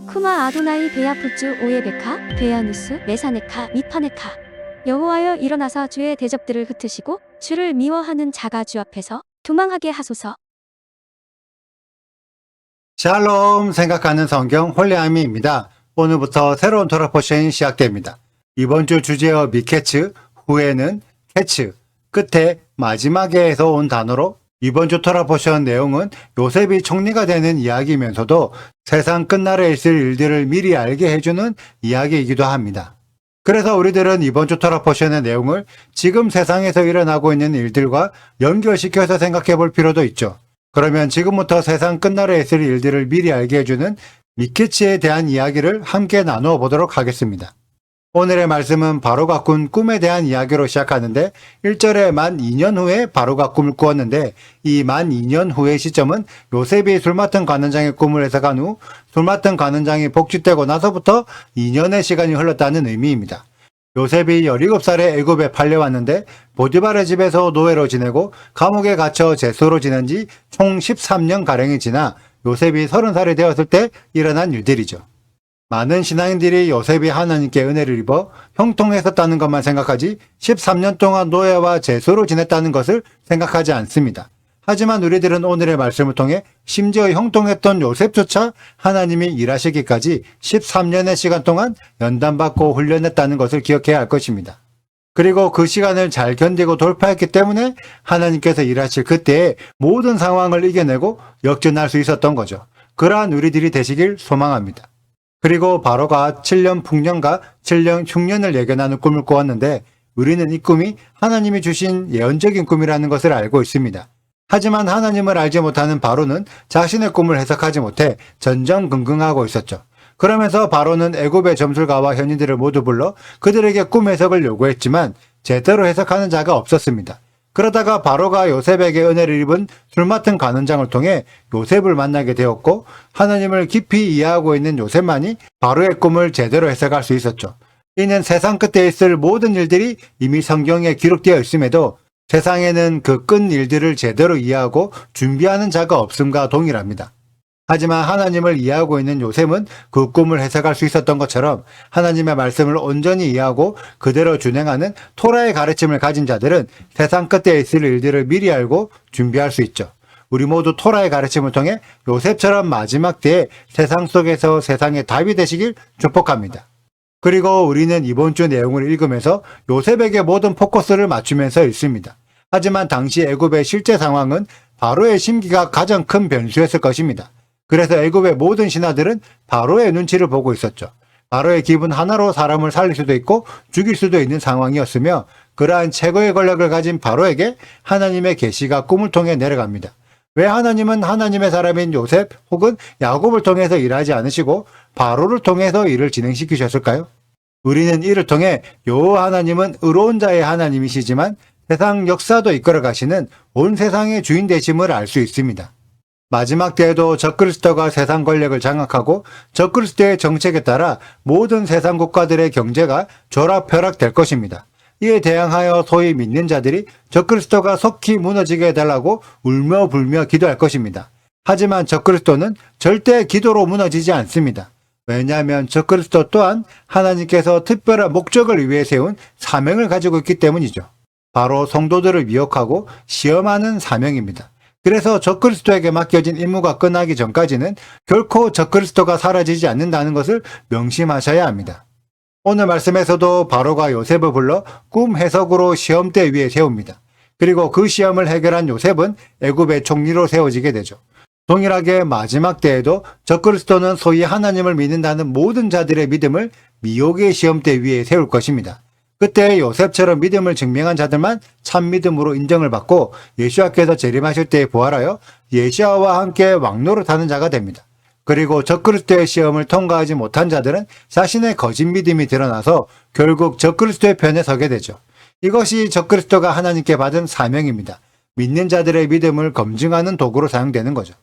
쿠마 아도나이 베야푸츠 오예베카 베야누스 메사네카 미파네카. 여호와여 일어나사 주의 대적들을 흩으시고 주를 미워하는 자가 주 앞에서 도망하게 하소서. 샬롬 생각하는 성경 홀레아미입니다. 오늘부터 새로운 토라 포션이 시작됩니다. 이번 주 주제어 미케츠, 후에는 캐츠, 끝에 마지막에에서 온 단어로 이번 주 토라 포션 내용은 요셉이 총리가 되는 이야기이면서도 세상 끝날에 있을 일들을 미리 알게 해주는 이야기이기도 합니다. 그래서 우리들은 이번 주 토라 포션의 내용을 지금 세상에서 일어나고 있는 일들과 연결시켜서 생각해 볼 필요도 있죠. 그러면 지금부터 세상 끝날에 있을 일들을 미리 알게 해주는 미케츠에 대한 이야기를 함께 나누어 보도록 하겠습니다. 오늘의 말씀은 바로가 꾼 꿈에 대한 이야기로 시작하는데 1절에 만 2년 후에 바로가 꿈을 꾸었는데 이 만 2년 후의 시점은 요셉이 술 맡은 관원장의 꿈을 해석한 후 술 맡은 관원장이 복직되고 나서부터 2년의 시간이 흘렀다는 의미입니다. 요셉이 17살에 애굽에 팔려왔는데 보디발의 집에서 노예로 지내고 감옥에 갇혀 제소로 지낸 지 총 13년가량이 지나 요셉이 30살이 되었을 때 일어난 일들이죠. 많은 신앙인들이 요셉이 하나님께 은혜를 입어 형통했었다는 것만 생각하지 13년 동안 노예와 제소로 지냈다는 것을 생각하지 않습니다. 하지만 우리들은 오늘의 말씀을 통해 심지어 형통했던 요셉조차 하나님이 일하시기까지 13년의 시간 동안 연단받고 훈련했다는 것을 기억해야 할 것입니다. 그리고 그 시간을 잘 견디고 돌파했기 때문에 하나님께서 일하실 그때의 모든 상황을 이겨내고 역전할 수 있었던 거죠. 그러한 우리들이 되시길 소망합니다. 그리고 바로가 7년 풍년과 7년 흉년을 예견하는 꿈을 꾸었는데 우리는 이 꿈이 하나님이 주신 예언적인 꿈이라는 것을 알고 있습니다. 하지만 하나님을 알지 못하는 바로는 자신의 꿈을 해석하지 못해 전전긍긍하고 있었죠. 그러면서 바로는 애굽의 점술가와 현인들을 모두 불러 그들에게 꿈 해석을 요구했지만 제대로 해석하는 자가 없었습니다. 그러다가 바로가 요셉에게 은혜를 입은 술 맡은 관원장을 통해 요셉을 만나게 되었고 하나님을 깊이 이해하고 있는 요셉만이 바로의 꿈을 제대로 해석할 수 있었죠. 이는 세상 끝에 있을 모든 일들이 이미 성경에 기록되어 있음에도 세상에는 그 끈 일들을 제대로 이해하고 준비하는 자가 없음과 동일합니다. 하지만 하나님을 이해하고 있는 요셉은 그 꿈을 해석할 수 있었던 것처럼 하나님의 말씀을 온전히 이해하고 그대로 준행하는 토라의 가르침을 가진 자들은 세상 끝에 있을 일들을 미리 알고 준비할 수 있죠. 우리 모두 토라의 가르침을 통해 요셉처럼 마지막 때에 세상 속에서 세상의 답이 되시길 축복합니다. 그리고 우리는 이번 주 내용을 읽으면서 요셉에게 모든 포커스를 맞추면서 읽습니다. 하지만 당시 애굽의 실제 상황은 바로의 심기가 가장 큰 변수였을 것입니다. 그래서 애굽의 모든 신하들은 바로의 눈치를 보고 있었죠. 바로의 기분 하나로 사람을 살릴 수도 있고 죽일 수도 있는 상황이었으며 그러한 최고의 권력을 가진 바로에게 하나님의 계시가 꿈을 통해 내려갑니다. 왜 하나님은 하나님의 사람인 요셉 혹은 야곱을 통해서 일하지 않으시고 바로를 통해서 일을 진행시키셨을까요? 우리는 이를 통해 여호와 하나님은 의로운 자의 하나님이시지만 세상 역사도 이끌어 가시는 온 세상의 주인 되심을 알 수 있습니다. 마지막 때에도 적그리스도가 세상 권력을 장악하고 적그리스도의 정책에 따라 모든 세상 국가들의 경제가 조락펴락될 것입니다. 이에 대항하여 소위 믿는 자들이 적그리스도가 속히 무너지게 해달라고 울며 불며 기도할 것입니다. 하지만 적그리스도는 절대 기도로 무너지지 않습니다. 왜냐하면 적그리스도 또한 하나님께서 특별한 목적을 위해 세운 사명을 가지고 있기 때문이죠. 바로 성도들을 미혹하고 시험하는 사명입니다. 그래서 적그리스도에게 맡겨진 임무가 끝나기 전까지는 결코 적그리스도가 사라지지 않는다는 것을 명심하셔야 합니다. 오늘 말씀에서도 바로가 요셉을 불러 꿈 해석으로 시험대 위에 세웁니다. 그리고 그 시험을 해결한 요셉은 애굽의 총리로 세워지게 되죠. 동일하게 마지막 때에도 적그리스도는 소위 하나님을 믿는다는 모든 자들의 믿음을 미혹의 시험대 위에 세울 것입니다. 그때 요셉처럼 믿음을 증명한 자들만 참 믿음으로 인정을 받고 예수와께서 재림하실 때에 부활하여 예수와 함께 왕노릇하는 자가 됩니다. 그리고 적그리스도의 시험을 통과하지 못한 자들은 자신의 거짓 믿음이 드러나서 결국 적그리스도의 편에 서게 되죠. 이것이 적그리스도가 하나님께 받은 사명입니다. 믿는 자들의 믿음을 검증하는 도구로 사용되는 거죠.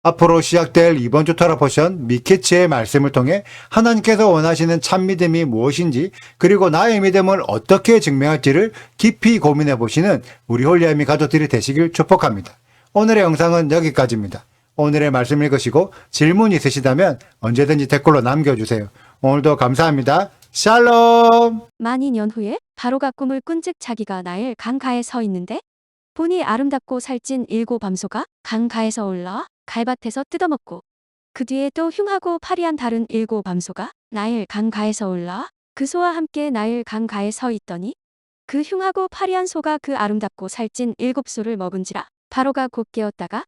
앞으로 시작될 이번 주 토라 포션 미케츠의 말씀을 통해 하나님께서 원하시는 참 믿음이 무엇인지 그리고 나의 믿음을 어떻게 증명할지를 깊이 고민해 보시는 우리 홀리아미 가족들이 되시길 축복합니다. 오늘의 영상은 여기까지입니다. 오늘의 말씀 읽으시고 질문 있으시다면 언제든지 댓글로 남겨주세요. 오늘도 감사합니다. 샬롬! 많이 년 후에 바로가 꿈을 꾼즉 자기가 나일 강가에 서 있는데 보니 아름답고 살찐 일곱 암소가 강가에서 올라와 갈밭에서 뜯어먹고 그 뒤에 또 흉하고 파리한 다른 일곱 암소가 나일 강가에서 올라와 그 소와 함께 나일 강가에 서 있더니 그 흉하고 파리한 소가 그 아름답고 살찐 일곱 소를 먹은지라 바로가 곧 깨었다가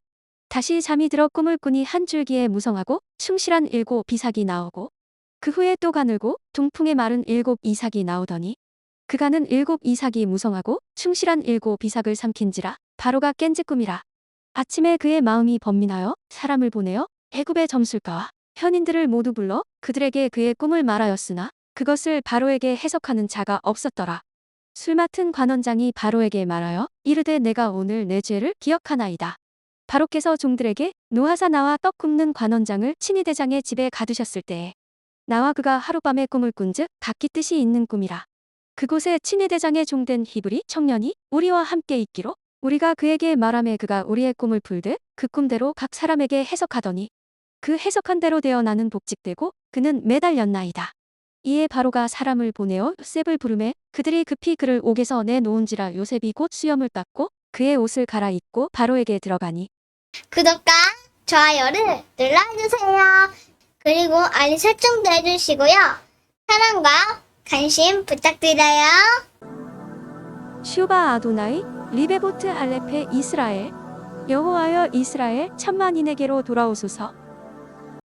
다시 잠이 들어 꿈을 꾸니 한 줄기에 무성하고 충실한 일곱 비삭이 나오고 그 후에 또 가늘고 동풍에 마른 일곱 이삭이 나오더니 그 가는 일곱 이삭이 무성하고 충실한 일곱 비삭을 삼킨지라 바로가 깬즉 꿈이라. 아침에 그의 마음이 번민하여 사람을 보내어 애굽의 점술가와 현인들을 모두 불러 그들에게 그의 꿈을 말하였으나 그것을 바로에게 해석하는 자가 없었더라. 술 맡은 관원장이 바로에게 말하여 이르되 내가 오늘 내 죄를 기억하나이다. 바로께서 종들에게 노하사 나와 떡 굽는 관원장을 친위대장의 집에 가두셨을 때에 나와 그가 하룻밤에 꿈을 꾼즉 각기 뜻이 있는 꿈이라. 그곳에 친위대장의 종된 히브리 청년이 우리와 함께 있기로 우리가 그에게 말하매 그가 우리의 꿈을 풀되 그 꿈대로 각 사람에게 해석하더니 그 해석한 대로 되어 나는 복직되고 그는 매달렸나이다. 이에 바로가 사람을 보내어 요셉을 부르매 그들이 급히 그를 옥에서 내놓은지라 요셉이 곧 수염을 깎고 그의 옷을 갈아입고 바로에게 들어가니 구독과 좋아요를 눌러주세요. 그리고 알림 설정도 해주시고요. 사랑과 관심 부탁드려요. 슈바 아도나이 리베보트 할레페 이스라엘 여호와여 이스라엘 천만인에게로 돌아오소서.